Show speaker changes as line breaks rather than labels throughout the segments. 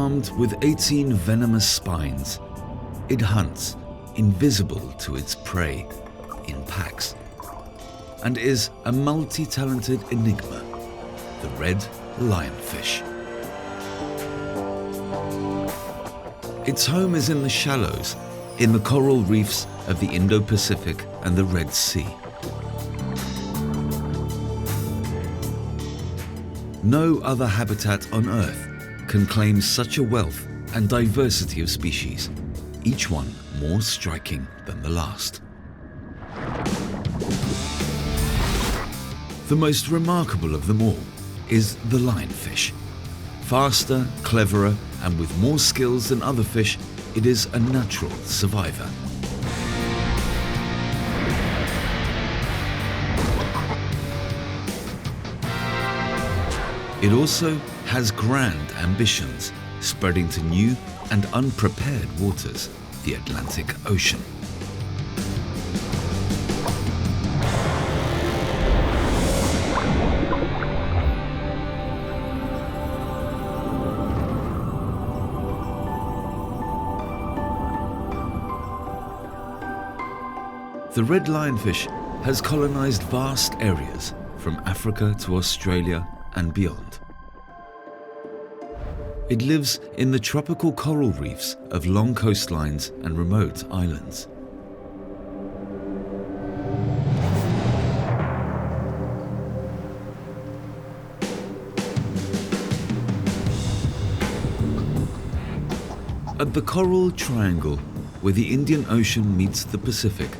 armed with 18 venomous spines. It hunts, invisible to its prey, in packs, and is a multi-talented enigma, the red lionfish. Its home is in the shallows, in the coral reefs of the Indo-Pacific and the Red Sea. No other habitat on Earth can claim such a wealth and diversity of species, each one more striking than the last. The most remarkable of them all is the lionfish. Faster, cleverer, and with more skills than other fish, it is a natural survivor. It also has grand ambitions, spreading to new and unprepared waters, the Atlantic Ocean. The red lionfish has colonized vast areas from Africa to Australia and beyond. It lives in the tropical coral reefs of long coastlines and remote islands. At the Coral Triangle, where the Indian Ocean meets the Pacific,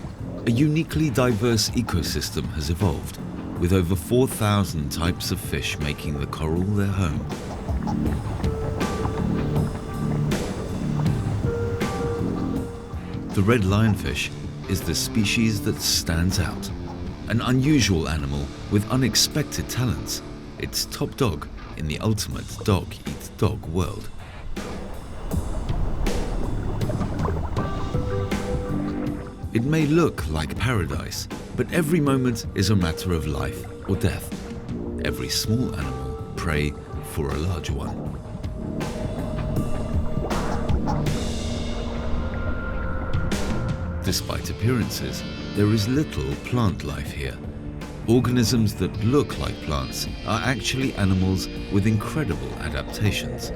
a uniquely diverse ecosystem has evolved, with over 4,000 types of fish making the coral their home. The red lionfish is the species that stands out, an unusual animal with unexpected talents. It's top dog in the ultimate dog-eat-dog world. It may look like paradise, but every moment is a matter of life or death. Every small animal prey for a larger one. Despite appearances, there is little plant life here. Organisms that look like plants are actually animals with incredible adaptations.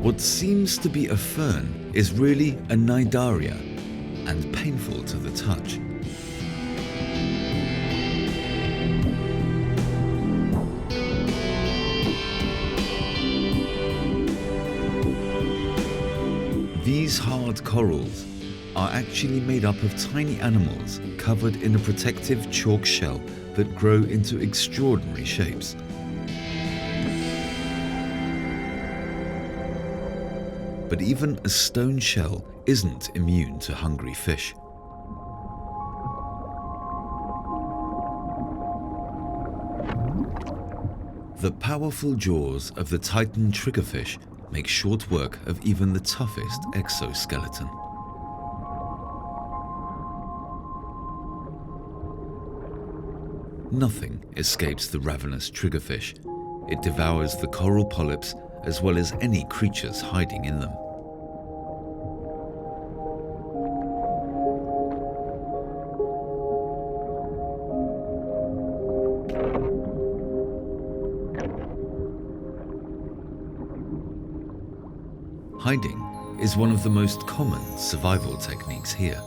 What seems to be a fern is really a cnidaria and painful to the touch. These hard corals are actually made up of tiny animals covered in a protective chalk shell that grow into extraordinary shapes. But even a stone shell isn't immune to hungry fish. The powerful jaws of the Titan triggerfish make short work of even the toughest exoskeleton. Nothing escapes the ravenous triggerfish. It devours the coral polyps as well as any creatures hiding in them. Hiding is one of the most common survival techniques here.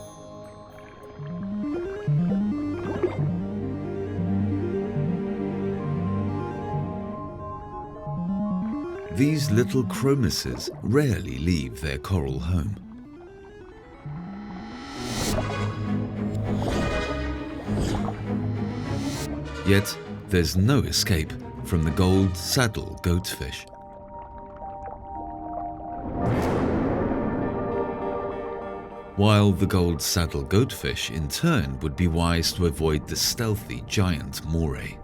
These little chromices rarely leave their coral home. Yet, there's no escape from the gold saddle goatfish. While the gold saddle goatfish in turn would be wise to avoid the stealthy giant moray.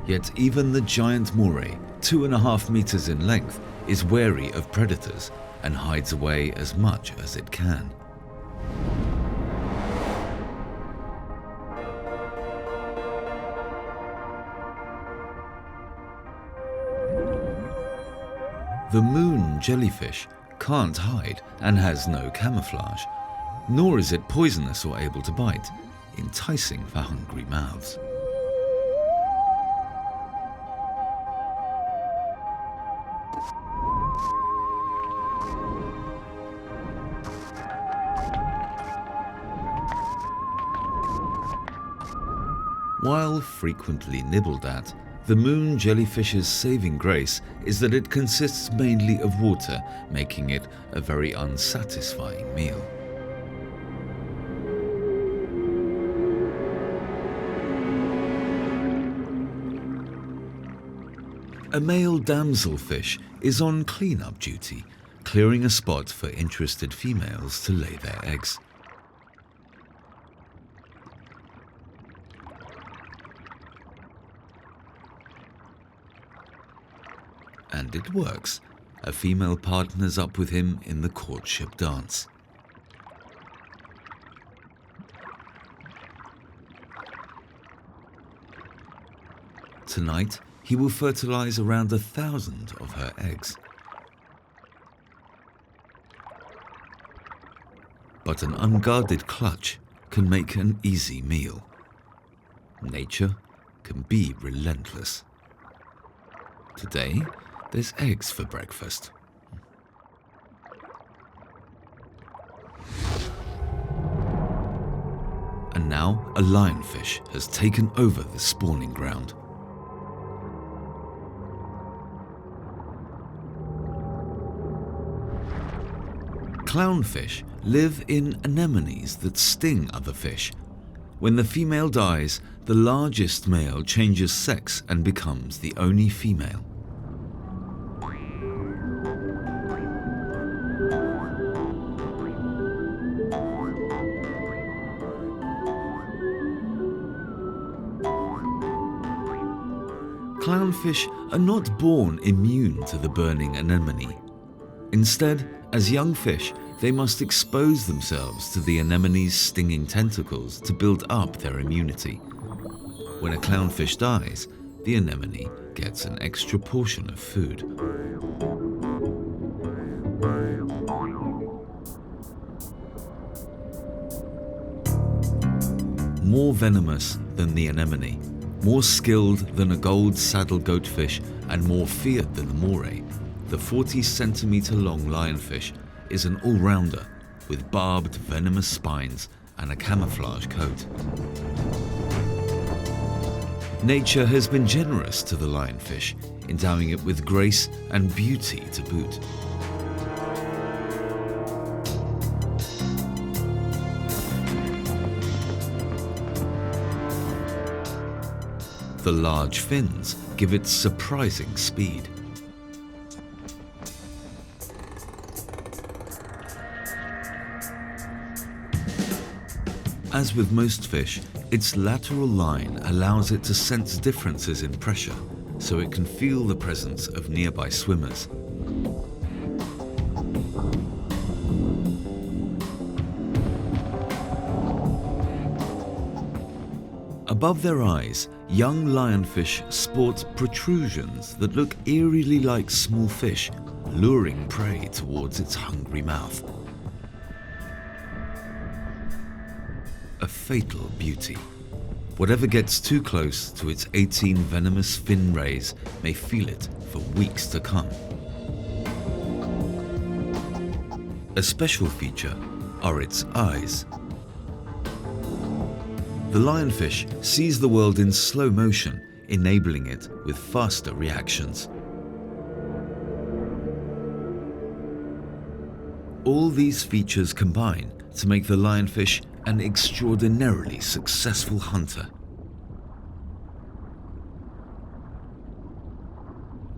Yet even the giant moray, 2.5 meters in length, is wary of predators and hides away as much as it can. The moon jellyfish can't hide and has no camouflage, nor is it poisonous or able to bite, enticing for hungry mouths. While frequently nibbled at, the moon jellyfish's saving grace is that it consists mainly of water, making it a very unsatisfying meal. A male damselfish is on cleanup duty, clearing a spot for interested females to lay their eggs. And it works. A female partners up with him in the courtship dance. Tonight, he will fertilize around 1,000 of her eggs. But an unguarded clutch can make an easy meal. Nature can be relentless. Today, there's eggs for breakfast. And now a lionfish has taken over the spawning ground. Clownfish live in anemones that sting other fish. When the female dies, the largest male changes sex and becomes the only female. Clownfish are not born immune to the burning anemone. Instead, as young fish, they must expose themselves to the anemone's stinging tentacles to build up their immunity. When a clownfish dies, the anemone gets an extra portion of food. More venomous than the anemone, more skilled than a gold saddle goatfish, and more feared than the moray, the 40-centimeter long lionfish is an all-rounder with barbed venomous spines and a camouflage coat. Nature has been generous to the lionfish, endowing it with grace and beauty to boot. The large fins give it surprising speed. As with most fish, its lateral line allows it to sense differences in pressure, so it can feel the presence of nearby swimmers. Above their eyes, young lionfish sport protrusions that look eerily like small fish, luring prey towards its hungry mouth. A fatal beauty. Whatever gets too close to its 18 venomous fin rays may feel it for weeks to come. A special feature are its eyes. The lionfish sees the world in slow motion, enabling it with faster reactions. All these features combine to make the lionfish an extraordinarily successful hunter.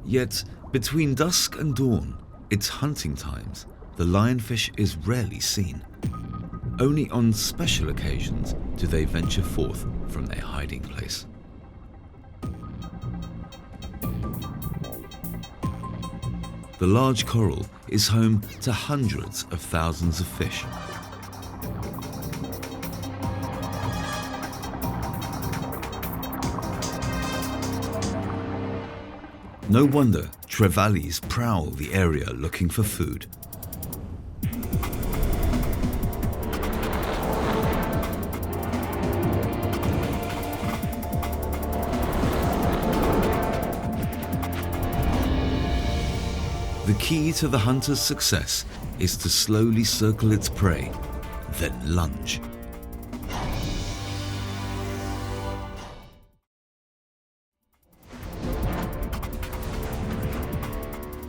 Yet, between dusk and dawn, its hunting times, the lionfish is rarely seen. Only on special occasions do they venture forth from their hiding place. The large coral is home to hundreds of thousands of fish. No wonder trevallies prowl the area looking for food. The key to the hunter's success is to slowly circle its prey, then lunge.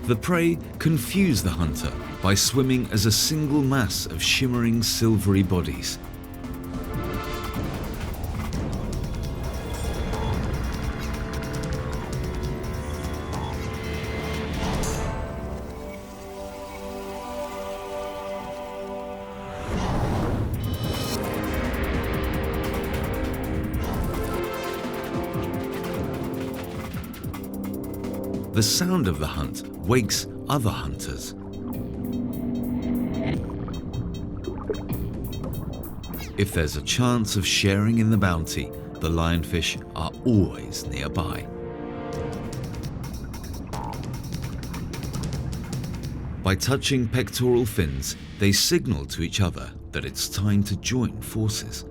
The prey confuse the hunter by swimming as a single mass of shimmering silvery bodies. The sound of the hunt wakes other hunters. If there's a chance of sharing in the bounty, the lionfish are always nearby. By touching pectoral fins, they signal to each other that it's time to join forces.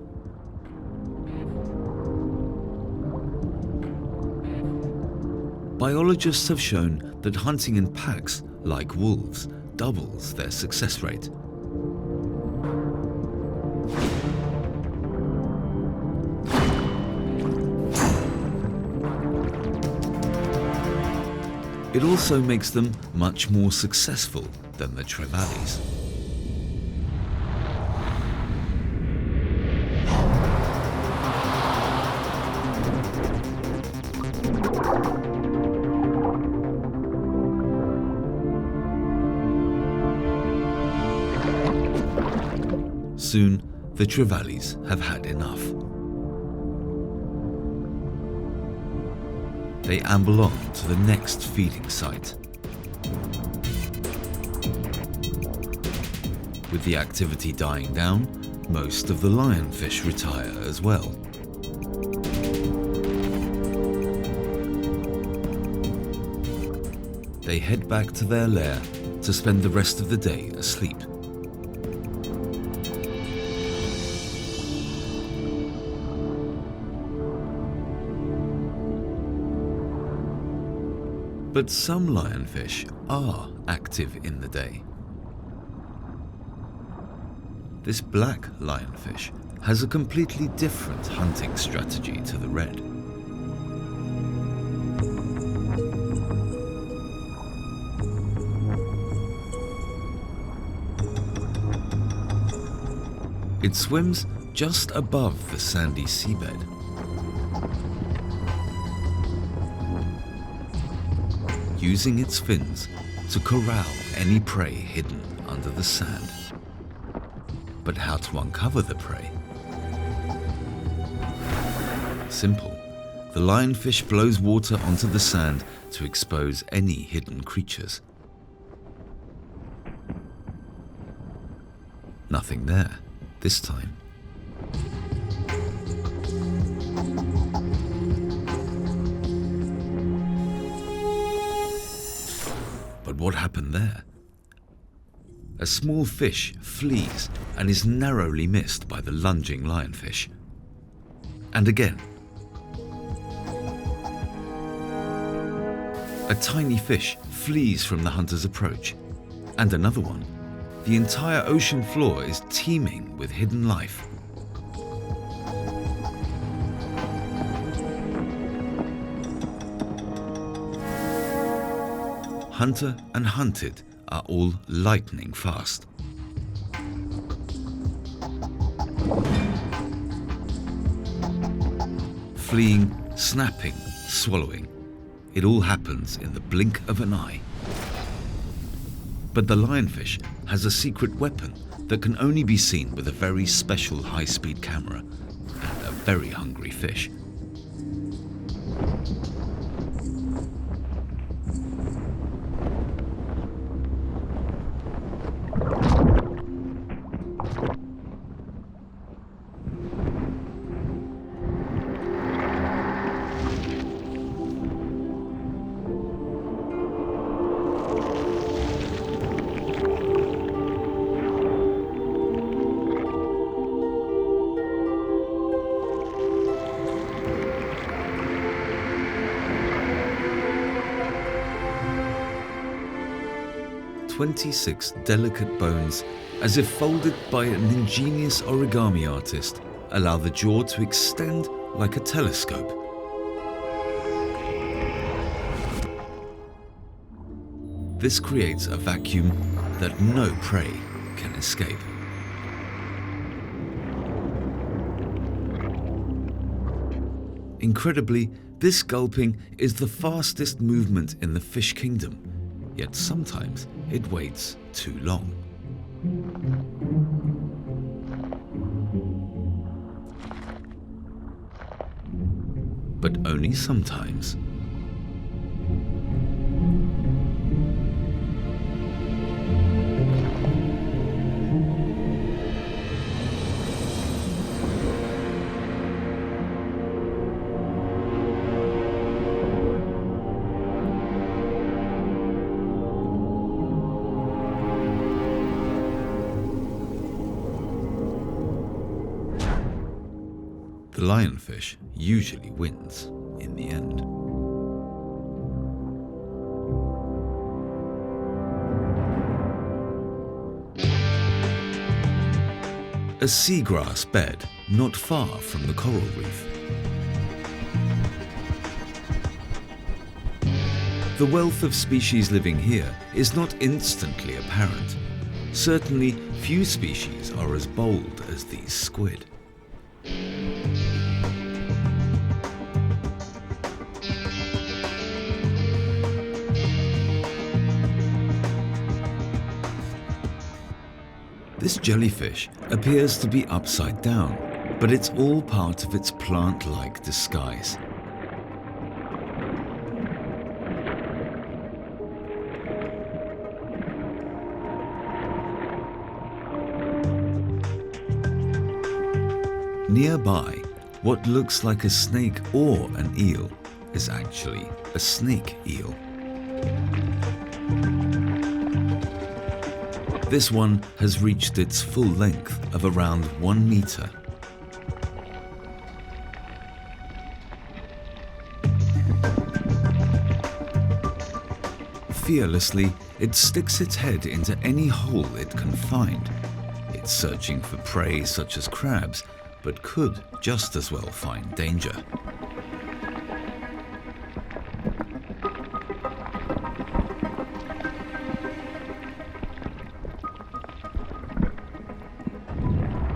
Biologists have shown that hunting in packs, like wolves, doubles their success rate. It also makes them much more successful than the trevallies. Soon, the trevallies have had enough. They amble on to the next feeding site. With the activity dying down, most of the lionfish retire as well. They head back to their lair to spend the rest of the day asleep. But some lionfish are active in the day. This black lionfish has a completely different hunting strategy to the red. It swims just above the sandy seabed. Using its fins to corral any prey hidden under the sand. But how to uncover the prey? Simple. The lionfish blows water onto the sand to expose any hidden creatures. Nothing there this time. But what happened there? A small fish flees and is narrowly missed by the lunging lionfish. And again. A tiny fish flees from the hunter's approach. And another one. The entire ocean floor is teeming with hidden life. Hunter and hunted are all lightning fast. Fleeing, snapping, swallowing. It all happens in the blink of an eye. But the lionfish has a secret weapon that can only be seen with a very special high-speed camera and a very hungry fish. 26 delicate bones, as if folded by an ingenious origami artist, allow the jaw to extend like a telescope. This creates a vacuum that no prey can escape. Incredibly, this gulping is the fastest movement in the fish kingdom, yet sometimes it waits too long. But only sometimes. The lionfish usually wins in the end. A seagrass bed not far from the coral reef. The wealth of species living here is not instantly apparent. Certainly, few species are as bold as these squid. This jellyfish appears to be upside down, but it's all part of its plant-like disguise. Nearby, what looks like a snake or an eel is actually a snake eel. This one has reached its full length of around 1 meter. Fearlessly, it sticks its head into any hole it can find. It's searching for prey such as crabs, but could just as well find danger.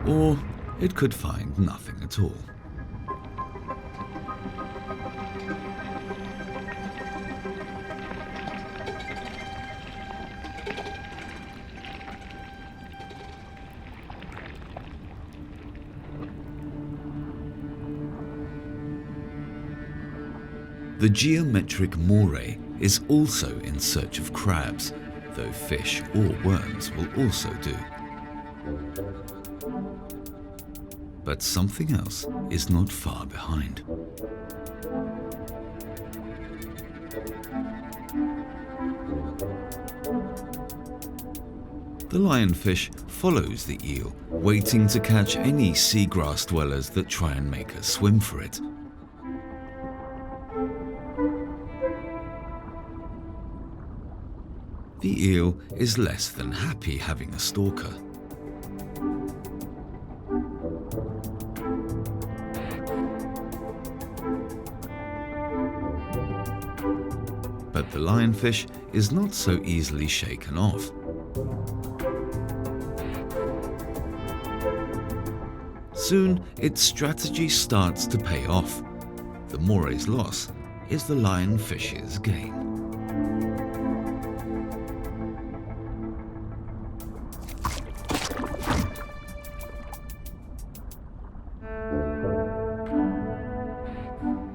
Or it could find nothing at all. The geometric moray is also in search of crabs, though fish or worms will also do. But something else is not far behind. The lionfish follows the eel, waiting to catch any seagrass dwellers that try and make a swim for it. The eel is less than happy having a stalker. But the lionfish is not so easily shaken off. Soon, its strategy starts to pay off. The moray's loss is the lionfish's gain.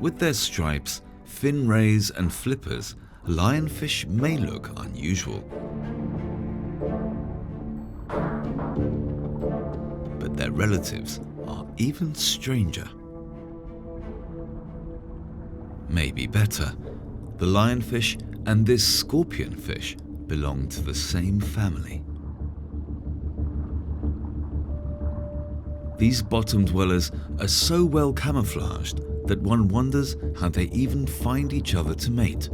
With their stripes, fin rays and flippers, lionfish may look unusual. But their relatives are even stranger. Maybe better, the lionfish and this scorpionfish belong to the same family. These bottom dwellers are so well camouflaged that one wonders how they even find each other to mate.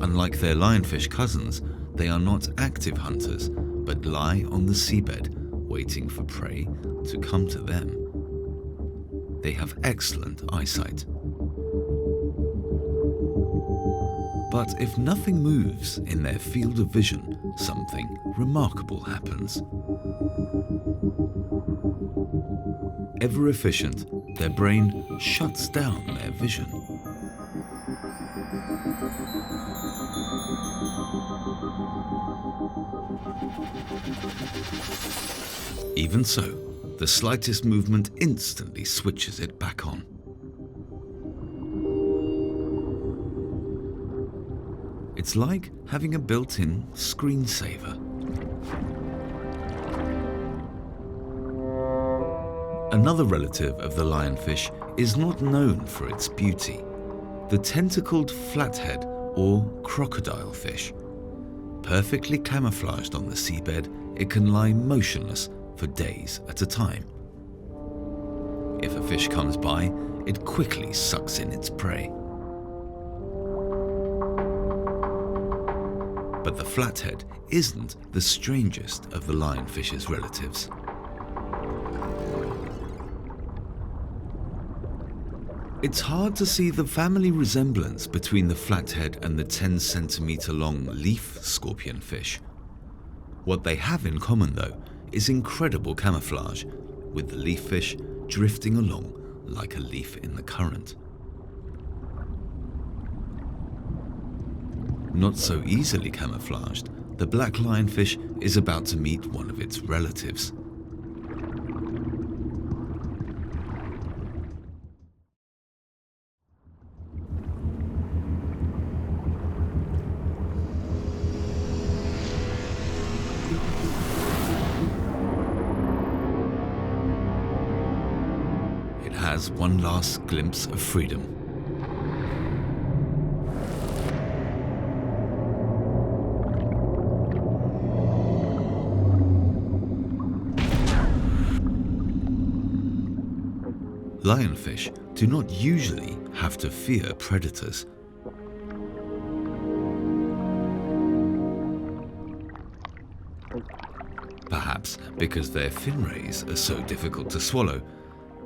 Unlike their lionfish cousins, they are not active hunters, but lie on the seabed, waiting for prey to come to them. They have excellent eyesight. But if nothing moves in their field of vision, something remarkable happens. Ever efficient, their brain shuts down their vision. Even so, the slightest movement instantly switches it back on. It's like having a built-in screensaver. Another relative of the lionfish is not known for its beauty, the tentacled flathead or crocodile fish. Perfectly camouflaged on the seabed, it can lie motionless for days at a time. If a fish comes by, it quickly sucks in its prey. But the flathead isn't the strangest of the lionfish's relatives. It's hard to see the family resemblance between the flathead and the 10-centimeter long leaf scorpionfish. What they have in common, though, is incredible camouflage, with the leaffish drifting along like a leaf in the current. Not so easily camouflaged, the black lionfish is about to meet one of its relatives. It has one last glimpse of freedom. Lionfish do not usually have to fear predators. Perhaps because their fin rays are so difficult to swallow,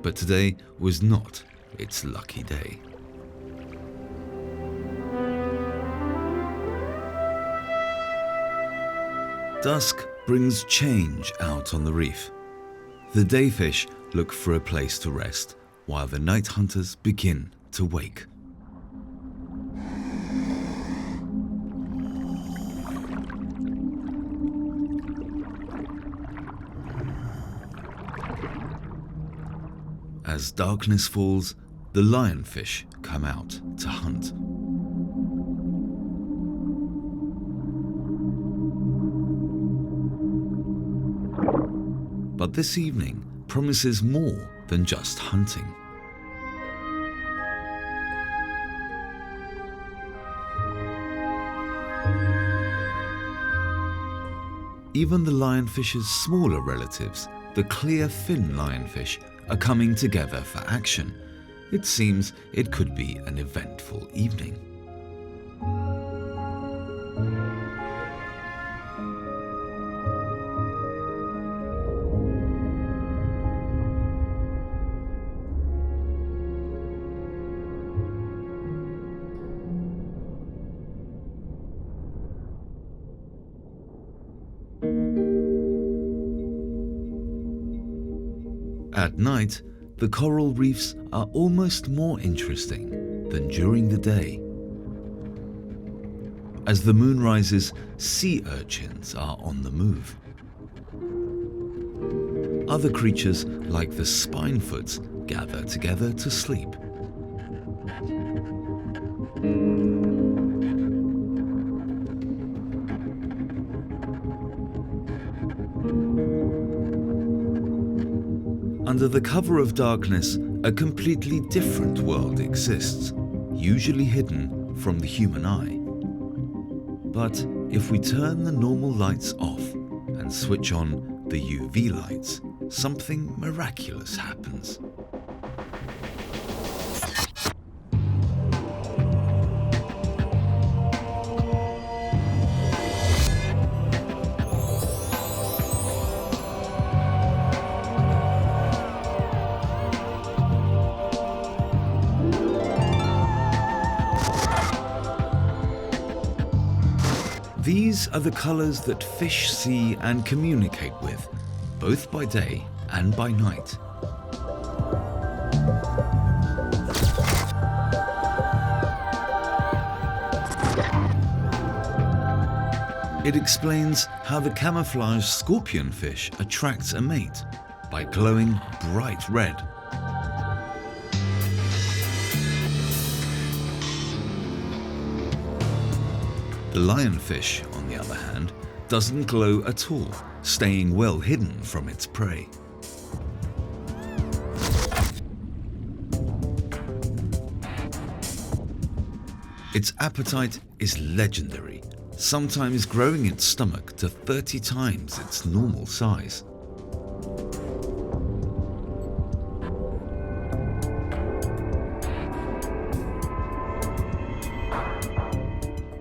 but today was not its lucky day. Dusk brings change out on the reef. The dayfish look for a place to rest, while the night hunters begin to wake. As darkness falls, the lionfish come out to hunt. But this evening promises more than just hunting. Even the lionfish's smaller relatives, the clear fin lionfish, are coming together for action. It seems it could be an eventful evening. At night, the coral reefs are almost more interesting than during the day. As the moon rises, sea urchins are on the move. Other creatures, like the spinefoots, gather together to sleep. Under the cover of darkness, a completely different world exists, usually hidden from the human eye. But if we turn the normal lights off and switch on the UV lights, something miraculous happens. These are the colours that fish see and communicate with, both by day and by night. It explains how the camouflage scorpionfish attracts a mate by glowing bright red. The lionfish, on the other hand, doesn't glow at all, staying well hidden from its prey. Its appetite is legendary, sometimes growing its stomach to 30 times its normal size.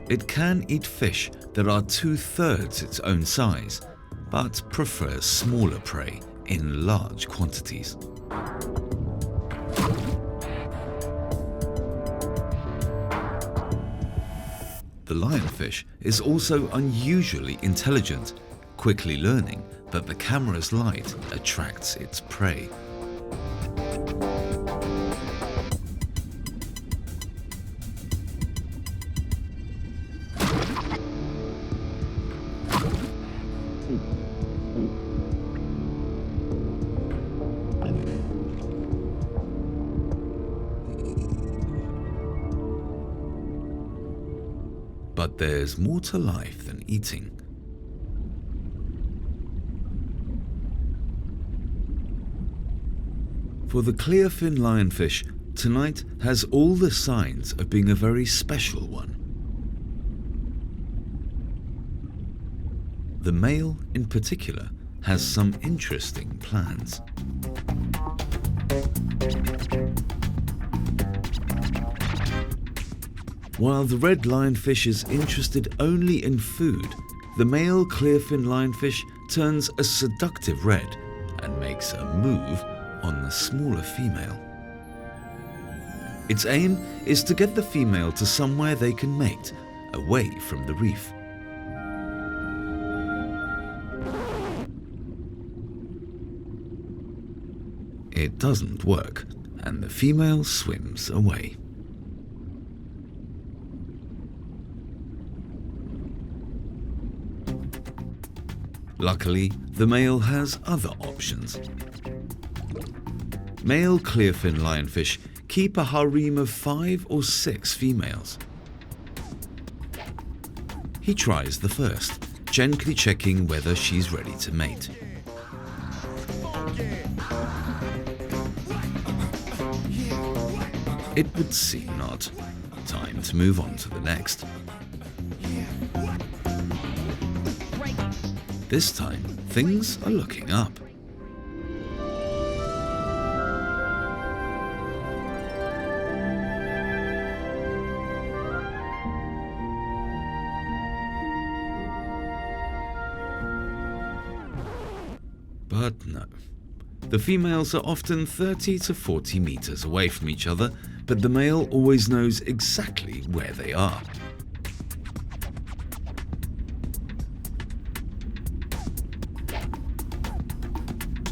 It can eat fish that are 2/3 its own size, but prefers smaller prey in large quantities. The lionfish is also unusually intelligent, quickly learning that the camera's light attracts its prey. But there's more to life than eating. For the clearfin lionfish, tonight has all the signs of being a very special one. The male, in particular, has some interesting plans. While the red lionfish is interested only in food, the male clearfin lionfish turns a seductive red and makes a move on the smaller female. Its aim is to get the female to somewhere they can mate, away from the reef. It doesn't work, and the female swims away. Luckily, the male has other options. Male clearfin lionfish keep a harem of 5 or 6 females. He tries the first, gently checking whether she's ready to mate. It would seem not. Time to move on to the next. This time, things are looking up. But no. The females are often 30 to 40 meters away from each other, but the male always knows exactly where they are.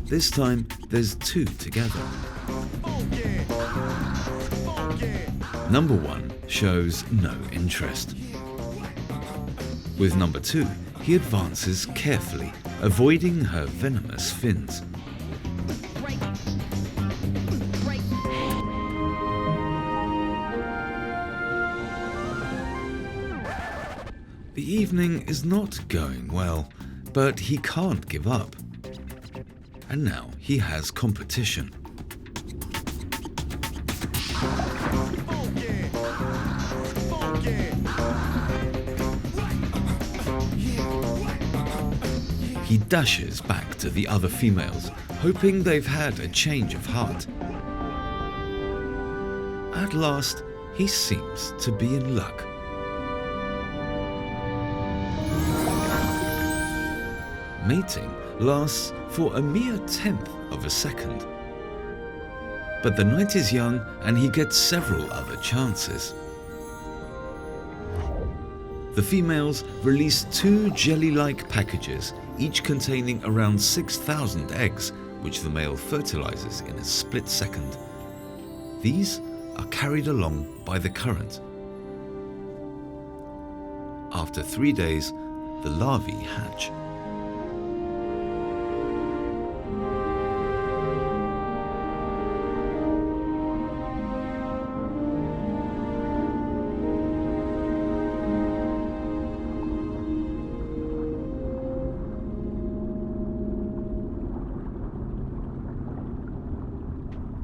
This time, there's 2 together. Number 1 shows no interest. With number 2, he advances carefully, avoiding her venomous fins. The evening is not going well, but he can't give up. And now he has competition. He dashes back to the other females, hoping they've had a change of heart. At last, he seems to be in luck. Mating lasts for a mere 1/10 of a second. But the night is young and he gets several other chances. The females release 2 jelly-like packages, each containing around 6,000 eggs, which the male fertilizes in a split second. These are carried along by the current. After 3 days, the larvae hatch.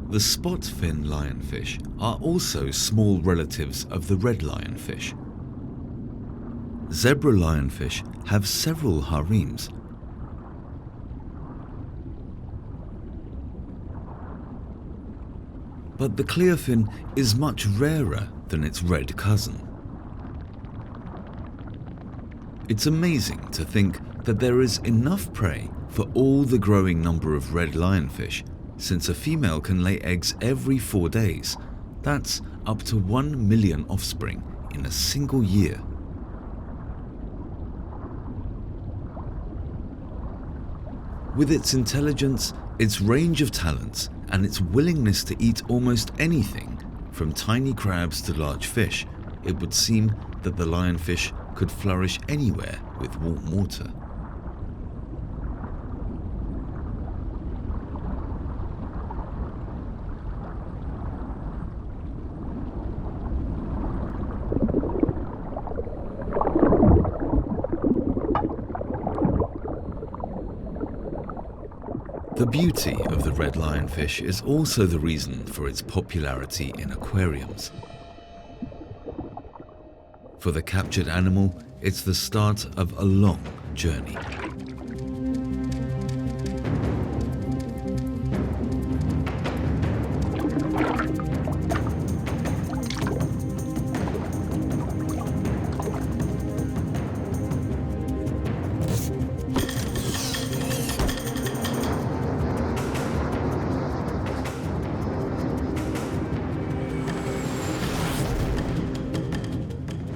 The spot-fin lionfish are also small relatives of the red lionfish. Zebra lionfish have several harems. But the clearfin is much rarer than its red cousin. It's amazing to think that there is enough prey for all the growing number of red lionfish, since a female can lay eggs every 4 days. That's up to 1 million offspring in a single year. With its intelligence, its range of talents, and its willingness to eat almost anything, from tiny crabs to large fish, it would seem that the lionfish could flourish anywhere with warm water. The beauty of the red lionfish is also the reason for its popularity in aquariums. For the captured animal, it's the start of a long journey.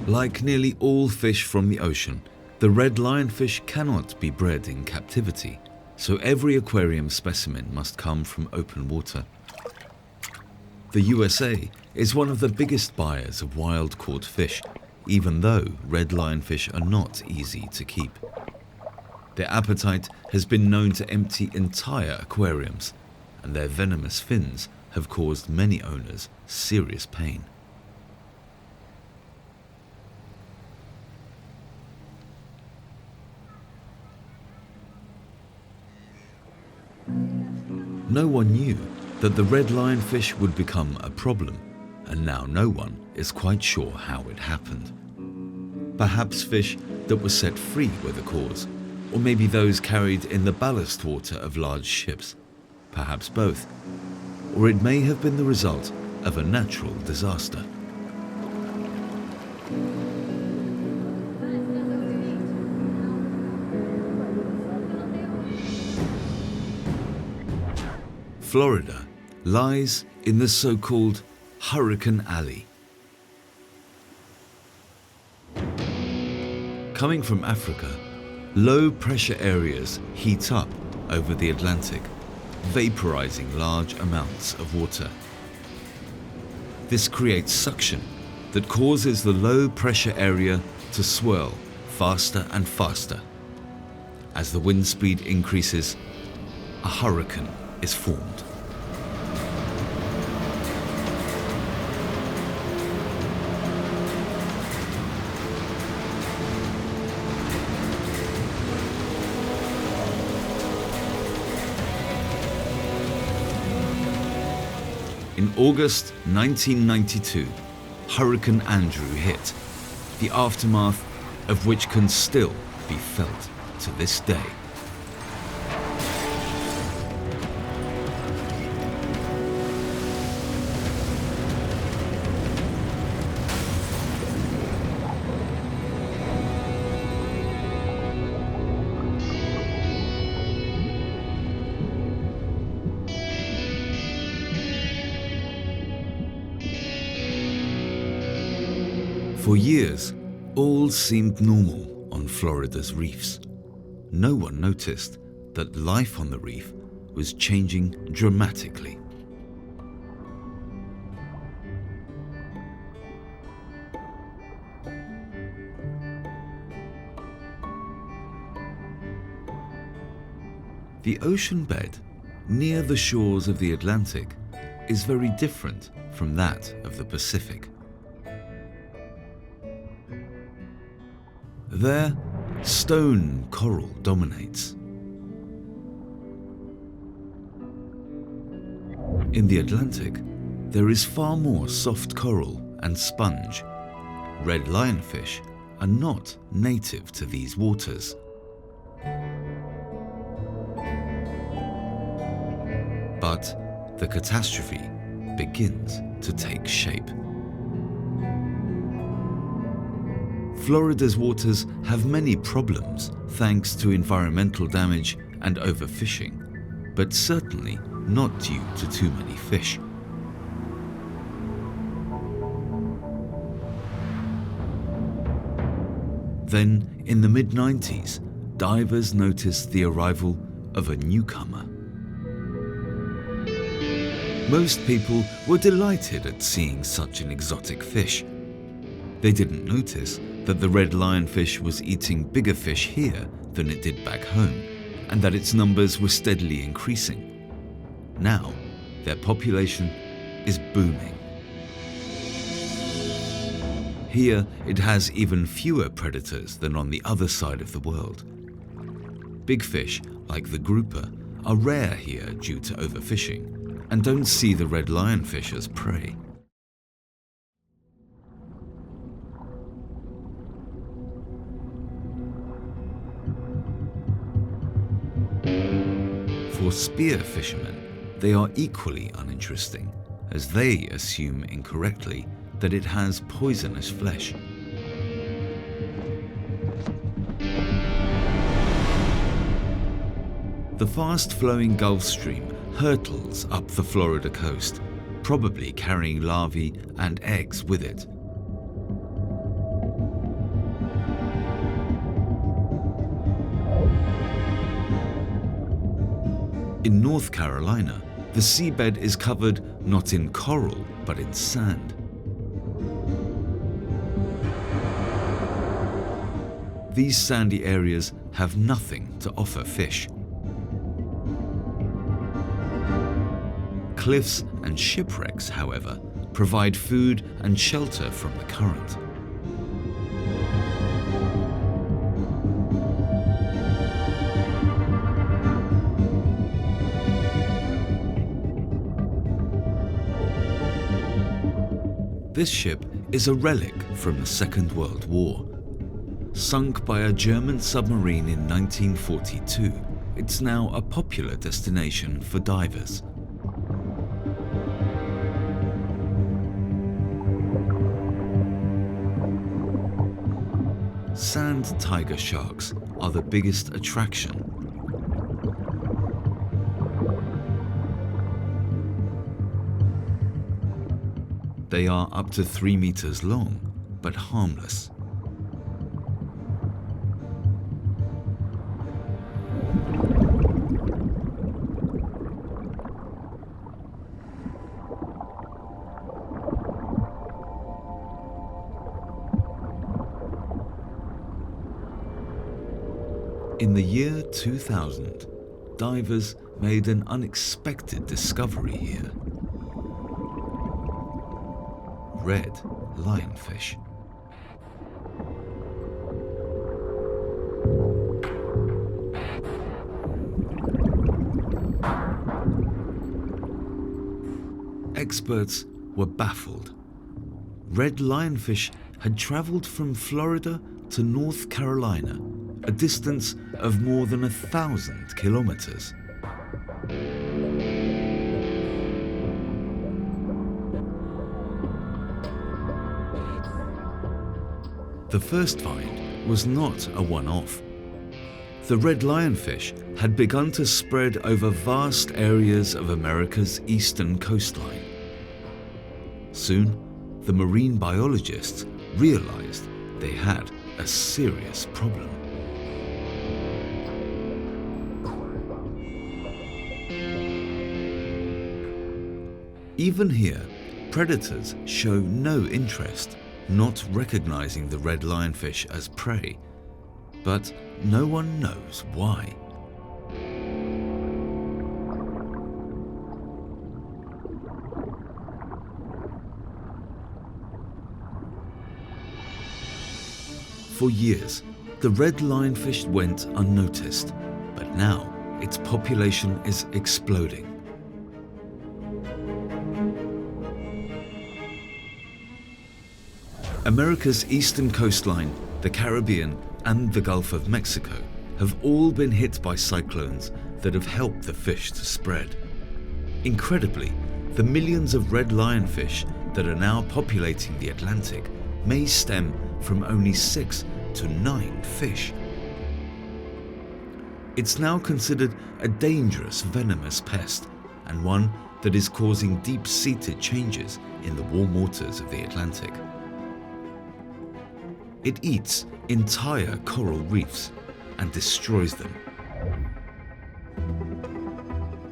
Like nearly all fish from the ocean, the red lionfish cannot be bred in captivity, so every aquarium specimen must come from open water. The USA is one of the biggest buyers of wild-caught fish, even though red lionfish are not easy to keep. Their appetite has been known to empty entire aquariums, and their venomous fins have caused many owners serious pain. No one knew that the red lionfish would become a problem, and now no one is quite sure how it happened. Perhaps fish that were set free were the cause, or maybe those carried in the ballast water of large ships. Perhaps both. Or it may have been the result of a natural disaster. Florida lies in the so-called Hurricane Alley. Coming from Africa, low-pressure areas heat up over the Atlantic, vaporizing large amounts of water. This creates suction that causes the low-pressure area to swirl faster and faster. As the wind speed increases, a hurricane is formed. In August 1992, Hurricane Andrew hit, the aftermath of which can still be felt to this day. For years, All seemed normal on Florida's reefs. No one noticed that life on the reef was changing dramatically. The ocean bed near the shores of the Atlantic is very different from that of the Pacific. There, stone coral dominates. In the Atlantic, there is far more soft coral and sponge. Red lionfish are not native to these waters. But the catastrophe begins to take shape. Florida's waters have many problems thanks to environmental damage and overfishing, but certainly not due to too many fish. Then, in the mid-90s, divers noticed the arrival of a newcomer. Most people were delighted at seeing such an exotic fish. They didn't notice that the red lionfish was eating bigger fish here than it did back home, and that its numbers were steadily increasing. Now, their population is booming. Here, it has even fewer predators than on the other side of the world. Big fish, like the grouper, are rare here due to overfishing, and don't see the red lionfish as prey. For spear fishermen, they are equally uninteresting, as they assume incorrectly that it has poisonous flesh. The fast-flowing Gulf Stream hurtles up the Florida coast, probably carrying larvae and eggs with it. In North Carolina, the seabed is covered not in coral, but in sand. These sandy areas have nothing to offer fish. Cliffs and shipwrecks, however, provide food and shelter from the current. This ship is a relic from the Second World War. Sunk by a German submarine in 1942, it's now a popular destination for divers. Sand tiger sharks are the biggest attraction. They are up to 3 meters long, but harmless. In the year 2000, divers made an unexpected discovery here. Red lionfish. Experts were baffled. Red lionfish had traveled from Florida to North Carolina, a distance of more than 1,000 kilometers. The first find was not a one-off. The red lionfish had begun to spread over vast areas of America's eastern coastline. Soon, the marine biologists realized they had a serious problem. Even here, predators show no interest, not recognizing the red lionfish as prey, but no one knows why. For years, the red lionfish went unnoticed, but now its population is exploding. America's eastern coastline, the Caribbean, and the Gulf of Mexico have all been hit by cyclones that have helped the fish to spread. Incredibly, the millions of red lionfish that are now populating the Atlantic may stem from only 6 to 9 fish. It's now considered a dangerous venomous pest and one that is causing deep-seated changes in the warm waters of the Atlantic. It eats entire coral reefs and destroys them.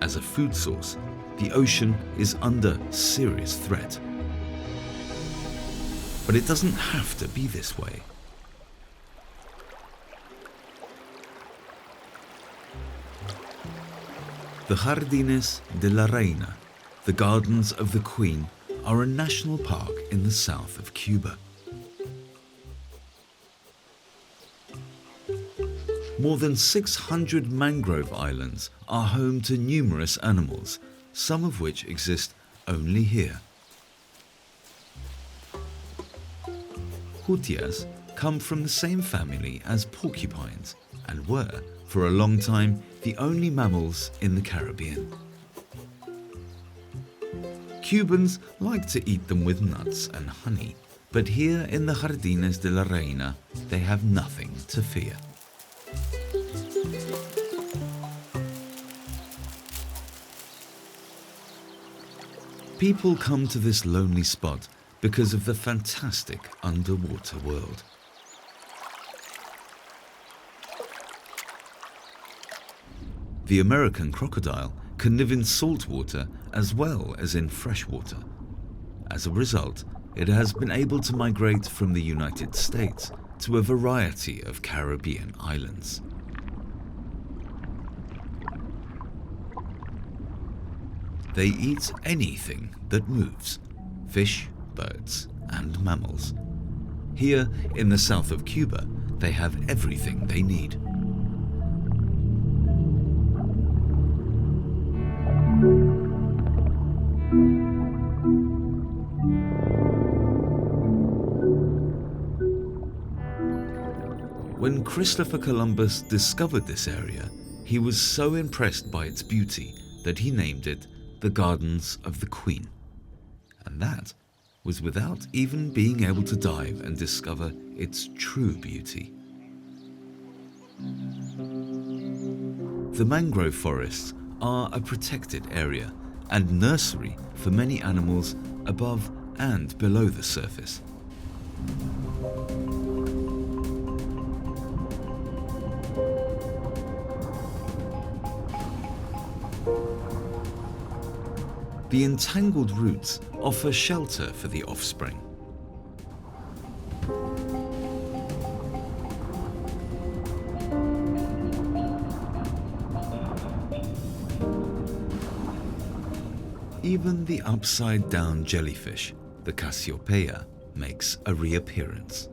As a food source, the ocean is under serious threat. But it doesn't have to be this way. The Jardines de la Reina, the Gardens of the Queen, are a national park in the south of Cuba. More than 600 mangrove islands are home to numerous animals, some of which exist only here. Jutias come from the same family as porcupines and were, for a long time, the only mammals in the Caribbean. Cubans like to eat them with nuts and honey, but here in the Jardines de la Reina, they have nothing to fear. People come to this lonely spot because of the fantastic underwater world. The American crocodile can live in salt water as well as in fresh water. As a result, it has been able to migrate from the United States to a variety of Caribbean islands. They eat anything that moves: fish, birds, and mammals. Here in the south of Cuba, they have everything they need. When Christopher Columbus discovered this area, he was so impressed by its beauty that he named it the Gardens of the Queen. And that was without even being able to dive and discover its true beauty. The mangrove forests are a protected area and nursery for many animals above and below the surface. The entangled roots offer shelter for the offspring. Even the upside-down jellyfish, the Cassiopeia, makes a reappearance.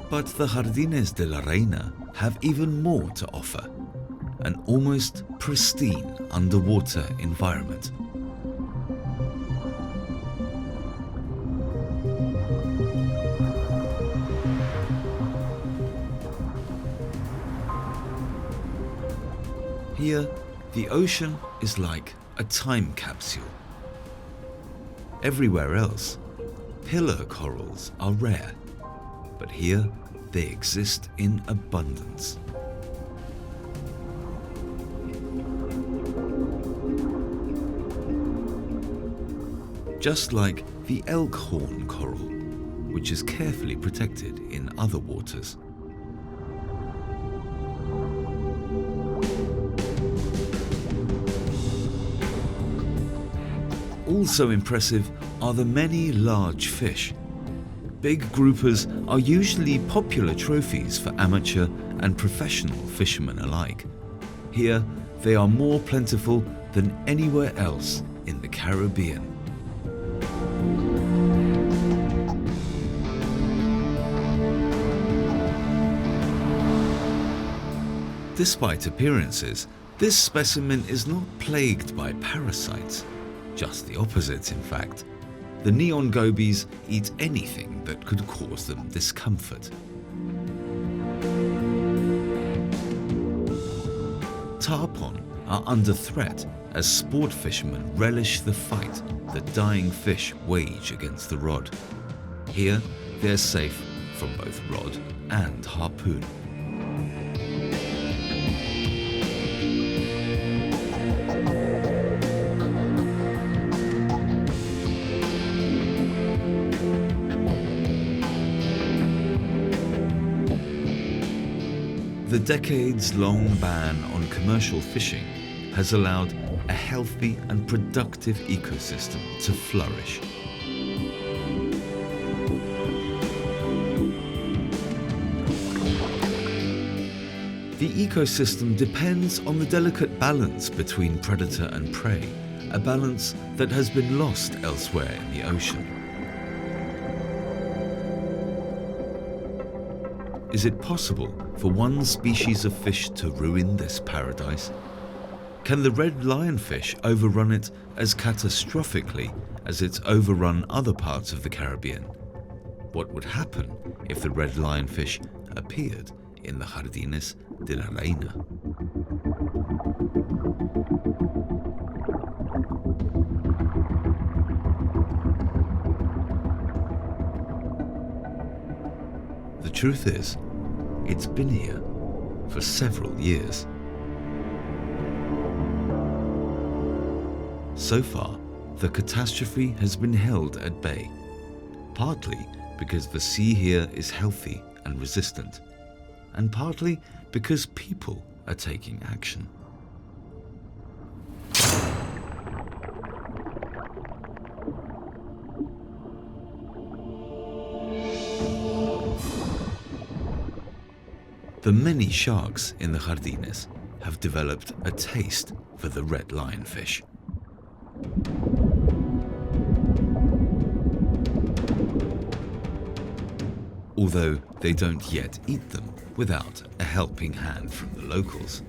But the Jardines de la Reina have even more to offer: an almost pristine underwater environment. Here, the ocean is like a time capsule. Everywhere else, pillar corals are rare, but here they exist in abundance. just like the elk-horn coral, which is carefully protected in other waters. Also impressive are the many large fish. Big groupers are usually popular trophies for amateur and professional fishermen alike. Here, they are more plentiful than anywhere else in the Caribbean. Despite appearances, this specimen is not plagued by parasites. Just the opposite, in fact. The neon gobies eat anything that could cause them discomfort. Tarpon are under threat as sport fishermen relish the fight that dying fish wage against the rod. Here, they're safe from both rod and harpoon. The decades-long ban on commercial fishing has allowed a healthy and productive ecosystem to flourish. The ecosystem depends on the delicate balance between predator and prey, a balance that has been lost elsewhere in the ocean. Is it possible for one species of fish to ruin this paradise? Can the red lionfish overrun it as catastrophically as it's overrun other parts of the Caribbean? What would happen if the red lionfish appeared in the Jardines de la Reina? The truth is, it's been here for several years. So far, the catastrophe has been held at bay, partly because the sea here is healthy and resistant, and partly because people are taking action. The many sharks in the Jardines have developed a taste for the red lionfish. Although they don't yet eat them without a helping hand from the locals.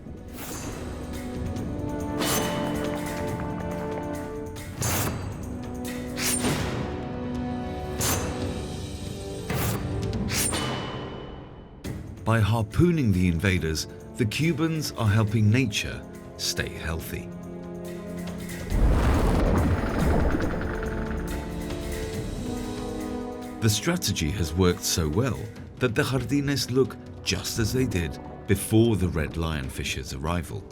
By harpooning the invaders, the Cubans are helping nature stay healthy. The strategy has worked so well that the Jardines look just as they did before the red lionfish's arrival.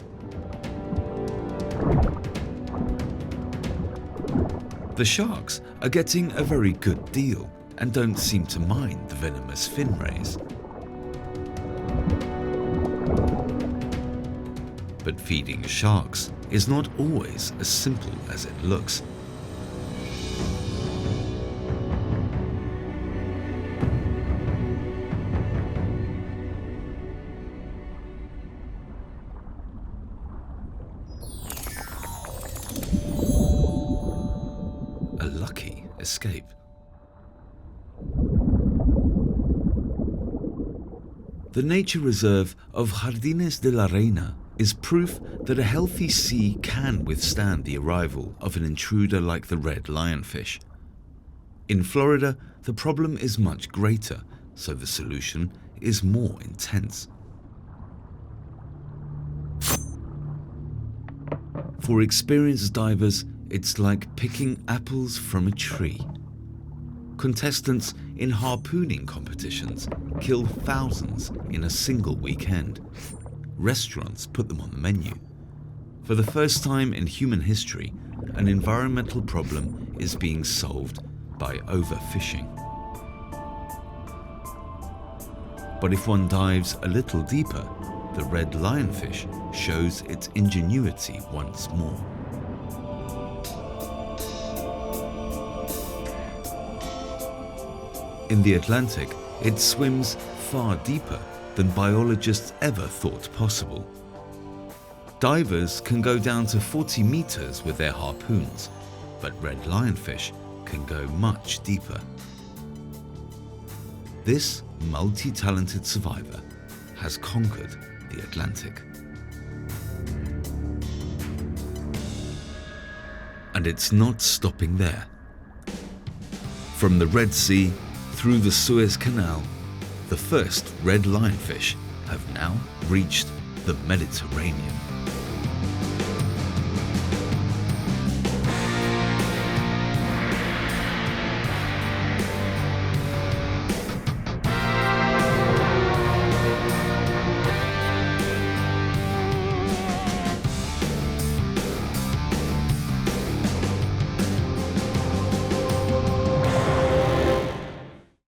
The sharks are getting a very good deal and don't seem to mind the venomous fin rays. But feeding sharks is not always as simple as it looks. A lucky escape. The nature reserve of Jardines de la Reina is proof that a healthy sea can withstand the arrival of an intruder like the red lionfish. In Florida, the problem is much greater, so the solution is more intense. For experienced divers, it's like picking apples from a tree. Contestants in harpooning competitions kill thousands in a single weekend. Restaurants put them on the menu. For the first time in human history, an environmental problem is being solved by overfishing. But if one dives a little deeper, the red lionfish shows its ingenuity once more. In the Atlantic, it swims far deeper than biologists ever thought possible. Divers can go down to 40 meters with their harpoons, but red lionfish can go much deeper. This multi-talented survivor has conquered the Atlantic. And it's not stopping there. From the Red Sea through the Suez Canal, the first red lionfish have now reached the Mediterranean.